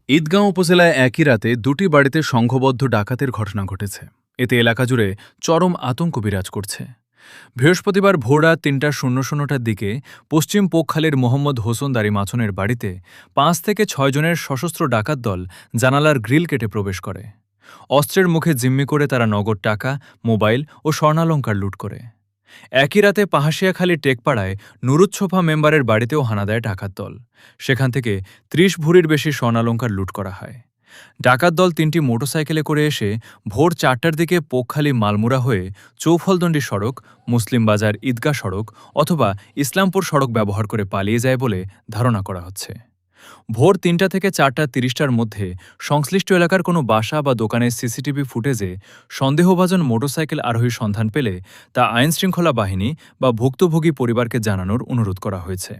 ঈদগাঁও উপজেলায় একই রাতে দুটি বাড়িতে সংঘবদ্ধ ডাকাতের ঘটনা ঘটেছে। এতে এলাকা জুড়ে চরম আতঙ্ক বিরাজ করছে। বৃহস্পতিবার ভোররাত ৩:০০টার দিকে পশ্চিম পোকখালের মোহাম্মদ হোসনদারি মাছনের বাড়িতে ৫ থেকে ৬ জনের সশস্ত্র ডাকাত দল জানালার গ্রিল কেটে প্রবেশ করে। অস্ত্রের মুখে জিম্মি করে তারা নগদ টাকা, মোবাইল ও স্বর্ণালঙ্কার লুট করে। একই রাতে পাহাশিয়াখালী টেকপাড়ায় নুরুচ্ছোফা মেম্বারের বাড়িতেও হানা দেয় ডাকাত দল। সেখান থেকে ৩০ ভরির বেশি স্বর্ণালঙ্কার লুট করা হয়। ডাকাত দল ৩টি মোটরসাইকেলে করে এসে ভোর ৪টার দিকে পোকখালী মালমুরা হয়ে চৌফলদণ্ডী সড়ক, মুসলিম বাজার ঈদগাহ সড়ক অথবা ইসলামপুর সড়ক ব্যবহার করে পালিয়ে যায় বলে ধারণা করা হচ্ছে। ভোর ৩টা থেকে ৪:৩০টার মধ্যে সংশ্লিষ্ট এলাকার কোনো বাসা বা দোকানের সিসিটিভি ফুটেজে সন্দেহভাজন মোটরসাইকেল আরোহীর সন্ধান পেলে তা আইনশৃঙ্খলা বাহিনী বা ভুক্তভোগী পরিবারকে জানানোর অনুরোধ করা হয়েছে।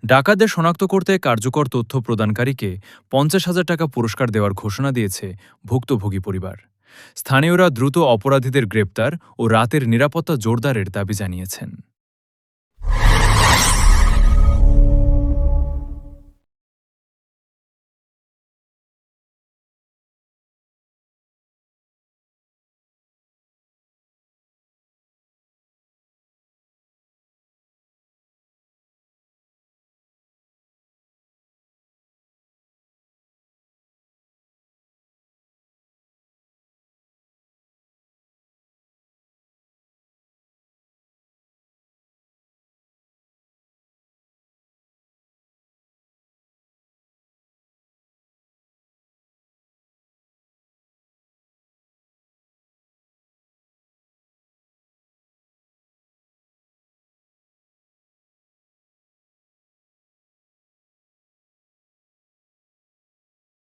ডাকাতদের শনাক্ত করতে কার্যকর তথ্য প্রদানকারীকে ৫০,০০০ টাকা পুরস্কার দেওয়ার ঘোষণা দিয়েছে ভুক্তভোগী পরিবার। স্থানীয়রা দ্রুত অপরাধীদের গ্রেপ্তার ও রাতের নিরাপত্তা জোরদারের দাবি জানিয়েছেন।